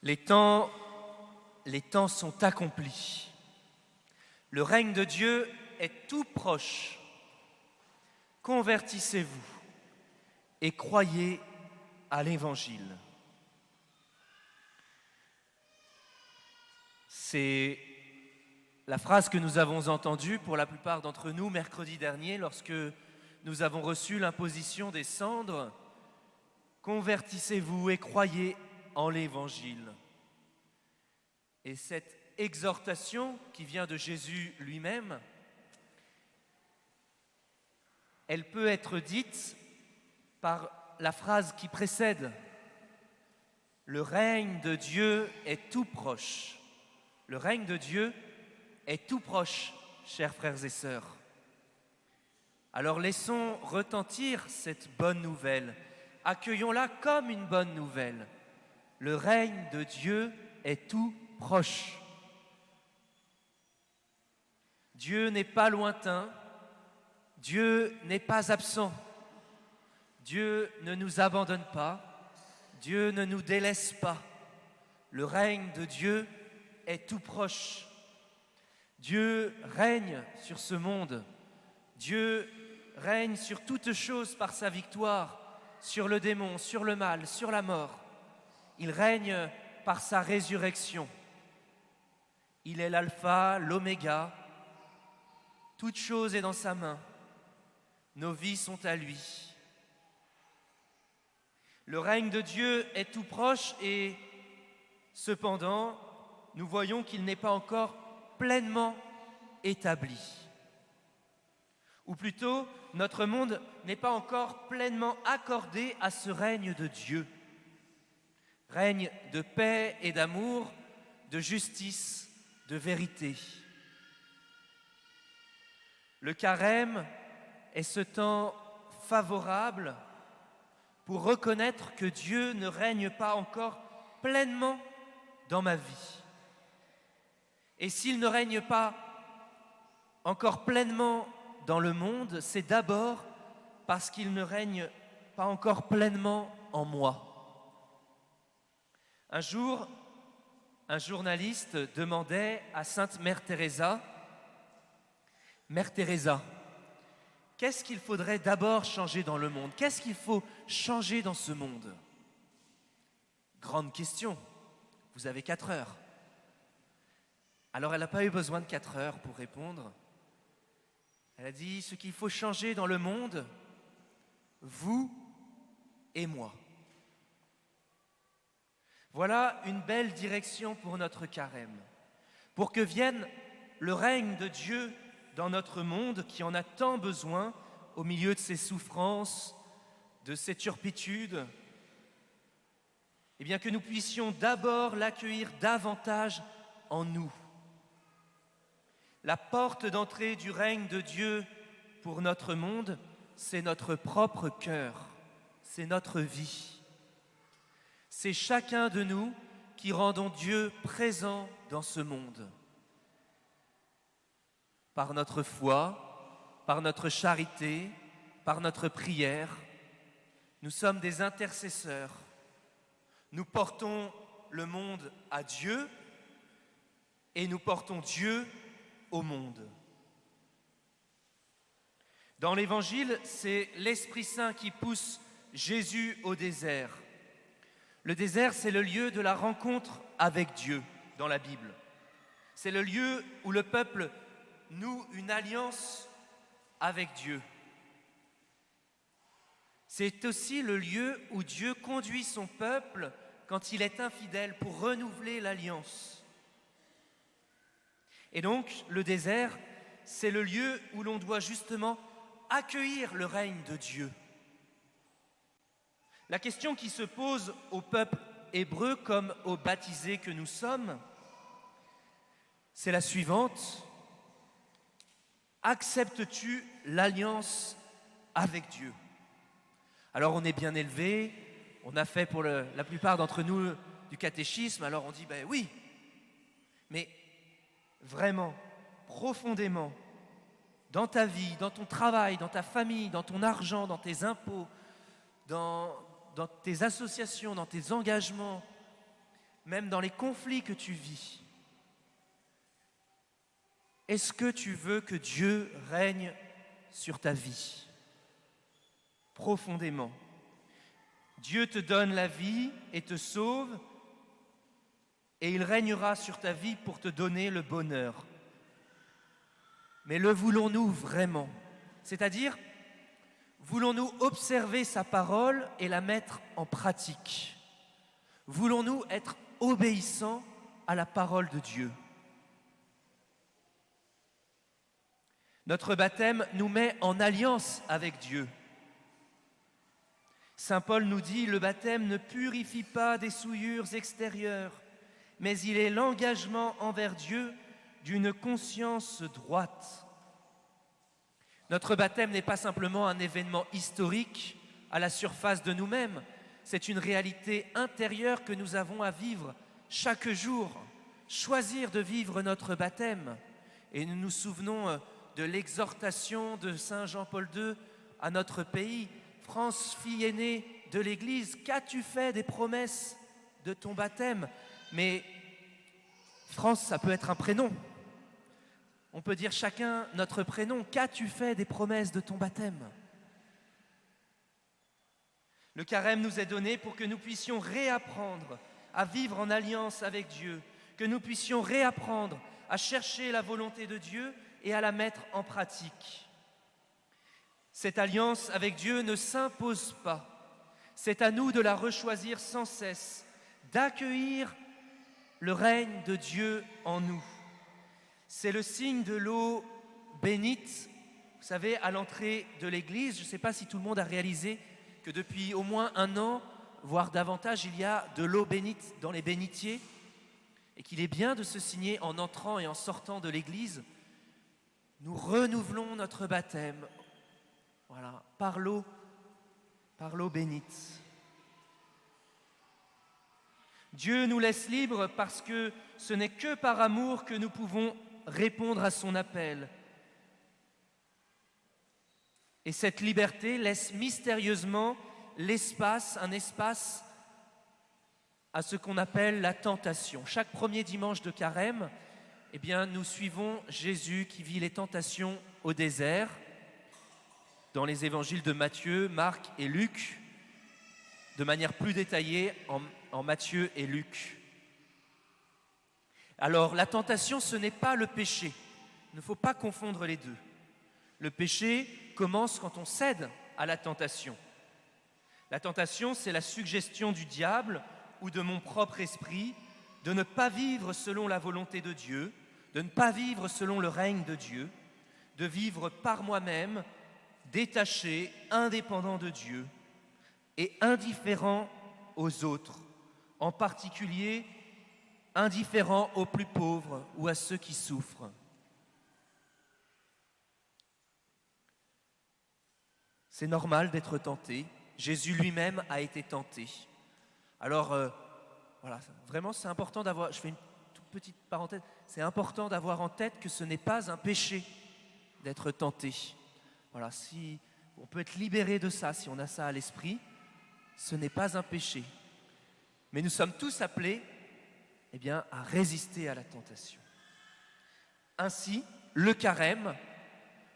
Les temps sont accomplis. Le règne de Dieu est tout proche. Convertissez-vous et croyez à l'Évangile. C'est la phrase que nous avons entendue pour la plupart d'entre nous mercredi dernier lorsque nous avons reçu l'imposition des cendres. Convertissez-vous et croyez en l'Évangile. Et cette exhortation qui vient de Jésus lui-même, elle peut être dite par la phrase qui précède. Le règne de Dieu est tout proche. Le règne de Dieu est tout proche, chers frères et sœurs. Alors laissons retentir cette bonne nouvelle. Accueillons-la comme une bonne nouvelle. Le règne de Dieu est tout proche. Dieu n'est pas lointain, Dieu n'est pas absent. Dieu ne nous abandonne pas, Dieu ne nous délaisse pas. Le règne de Dieu est tout proche. Dieu règne sur ce monde. Dieu règne sur toutes choses par sa victoire, sur le démon, sur le mal, sur la mort. Il règne par sa résurrection. Il est l'alpha, l'oméga. Toute chose est dans sa main. Nos vies sont à lui. Le règne de Dieu est tout proche et cependant, nous voyons qu'il n'est pas encore pleinement établi. Ou plutôt, notre monde n'est pas encore pleinement accordé à ce règne de Dieu. Règne de paix et d'amour, de justice, de vérité. Le carême est ce temps favorable pour reconnaître que Dieu ne règne pas encore pleinement dans ma vie. Et s'il ne règne pas encore pleinement dans le monde, c'est d'abord parce qu'il ne règne pas encore pleinement en moi. Un jour, un journaliste demandait à Sainte Mère Teresa, « Mère Teresa, qu'est-ce qu'il faudrait d'abord changer dans le monde? Qu'est-ce qu'il faut changer dans ce monde ?» Grande question, vous avez 4 heures. Alors elle n'a pas eu besoin de 4 heures pour répondre. Elle a dit, ce qu'il faut changer dans le monde, vous et moi. Voilà une belle direction pour notre carême, pour que vienne le règne de Dieu dans notre monde qui en a tant besoin au milieu de ses souffrances, de ses turpitudes, et bien que nous puissions d'abord l'accueillir davantage en nous. La porte d'entrée du règne de Dieu pour notre monde, c'est notre propre cœur, c'est notre vie. C'est chacun de nous qui rendons Dieu présent dans ce monde. Par notre foi, par notre charité, par notre prière, nous sommes des intercesseurs. Nous portons le monde à Dieu et nous portons Dieu au monde. Dans l'Évangile, c'est l'Esprit Saint qui pousse Jésus au désert. Le désert, c'est le lieu de la rencontre avec Dieu dans la Bible. C'est le lieu où le peuple noue une alliance avec Dieu. C'est aussi le lieu où Dieu conduit son peuple quand il est infidèle pour renouveler l'alliance. Et donc, le désert, c'est le lieu où l'on doit justement accueillir le règne de Dieu. La question qui se pose au peuple hébreu comme aux baptisés que nous sommes, c'est la suivante. Acceptes-tu l'alliance avec Dieu? Alors on est bien élevé, on a fait pour la plupart d'entre nous du catéchisme, alors on dit ben oui, mais vraiment, profondément, dans ta vie, dans ton travail, dans ta famille, dans ton argent, dans tes impôts, dans tes associations, dans tes engagements, même dans les conflits que tu vis, est-ce que tu veux que Dieu règne sur ta vie? Profondément. Dieu te donne la vie et te sauve, et il régnera sur ta vie pour te donner le bonheur. Mais le voulons-nous vraiment? C'est-à-dire, voulons-nous observer sa parole et la mettre en pratique? Voulons-nous être obéissants à la parole de Dieu? Notre baptême nous met en alliance avec Dieu. Saint Paul nous dit, le baptême ne purifie pas des souillures extérieures, mais il est l'engagement envers Dieu d'une conscience droite. Notre baptême n'est pas simplement un événement historique à la surface de nous-mêmes, c'est une réalité intérieure que nous avons à vivre chaque jour, choisir de vivre notre baptême. Et nous nous souvenons de l'exhortation de Saint Jean-Paul II à notre pays. France, fille aînée de l'Église, qu'as-tu fait des promesses de ton baptême? Mais France, ça peut être un prénom. On peut dire chacun notre prénom. Qu'as-tu fait des promesses de ton baptême? Le carême nous est donné pour que nous puissions réapprendre à vivre en alliance avec Dieu, que nous puissions réapprendre à chercher la volonté de Dieu et à la mettre en pratique. Cette alliance avec Dieu ne s'impose pas. C'est à nous de la rechoisir sans cesse, d'accueillir le règne de Dieu en nous. C'est le signe de l'eau bénite. Vous savez, à l'entrée de l'église, je ne sais pas si tout le monde a réalisé que depuis au moins 1 an, voire davantage, il y a de l'eau bénite dans les bénitiers et qu'il est bien de se signer en entrant et en sortant de l'église. Nous renouvelons notre baptême, voilà, par l'eau bénite. Dieu nous laisse libres parce que ce n'est que par amour que nous pouvons répondre à son appel. Et cette liberté laisse mystérieusement un espace à ce qu'on appelle la tentation. Chaque premier dimanche de carême, eh bien, nous suivons Jésus qui vit les tentations au désert, dans les évangiles de Matthieu, Marc et Luc, de manière plus détaillée en Matthieu et Luc. Alors, la tentation, ce n'est pas le péché. Il ne faut pas confondre les deux. Le péché commence quand on cède à la tentation. La tentation, c'est la suggestion du diable ou de mon propre esprit de ne pas vivre selon la volonté de Dieu, de ne pas vivre selon le règne de Dieu, de vivre par moi-même, détaché, indépendant de Dieu et indifférent aux autres, en particulier indifférent aux plus pauvres ou à ceux qui souffrent. C'est normal d'être tenté. Jésus lui-même a été tenté. Alors, voilà, vraiment c'est important d'avoir, je fais une toute petite parenthèse, c'est important d'avoir en tête que ce n'est pas un péché d'être tenté. Voilà, si on peut être libéré de ça, si on a ça à l'esprit, ce n'est pas un péché. Mais nous sommes tous appelés, eh bien, à résister à la tentation. Ainsi, le carême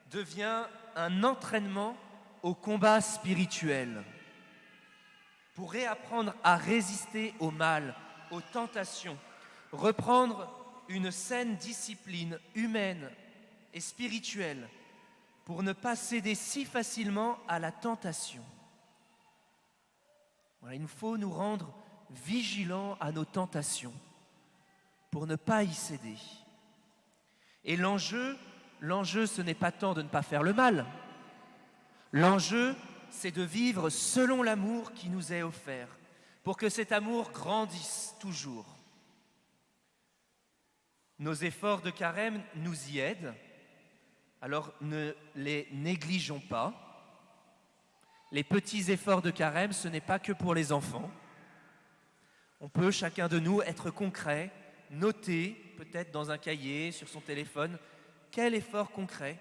devient un entraînement au combat spirituel pour réapprendre à résister au mal, aux tentations, reprendre une saine discipline humaine et spirituelle pour ne pas céder si facilement à la tentation. Voilà, il nous faut nous rendre vigilants à nos tentations pour ne pas y céder. Et l'enjeu, ce n'est pas tant de ne pas faire le mal. L'enjeu, c'est de vivre selon l'amour qui nous est offert, pour que cet amour grandisse toujours. Nos efforts de carême nous y aident, alors ne les négligeons pas. Les petits efforts de carême, ce n'est pas que pour les enfants. On peut, chacun de nous, être concret, noter, peut-être dans un cahier, sur son téléphone, quel effort concret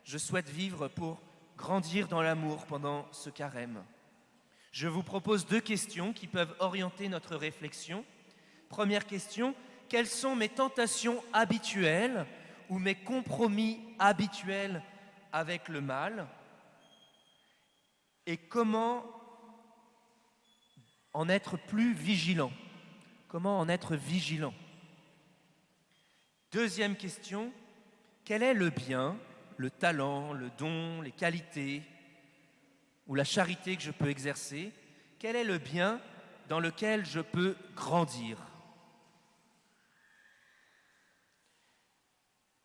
je souhaite vivre pour grandir dans l'amour pendant ce carême. Je vous propose 2 questions qui peuvent orienter notre réflexion. Première question, quelles sont mes tentations habituelles ou mes compromis habituels avec le mal? Et comment en être plus vigilant? Comment en être vigilant? Deuxième question, quel est le bien, le talent, le don, les qualités ou la charité que je peux exercer? Quel est le bien dans lequel je peux grandir?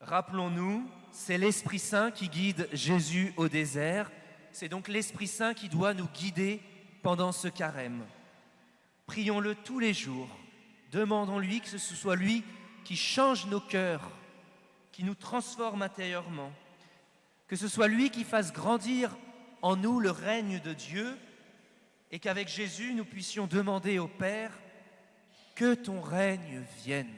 Rappelons-nous, c'est l'Esprit Saint qui guide Jésus au désert. C'est donc l'Esprit Saint qui doit nous guider pendant ce carême. Prions-le tous les jours. Demandons-lui que ce soit lui qui change nos cœurs, qui nous transforme intérieurement, que ce soit lui qui fasse grandir en nous le règne de Dieu et qu'avec Jésus, nous puissions demander au Père que ton règne vienne.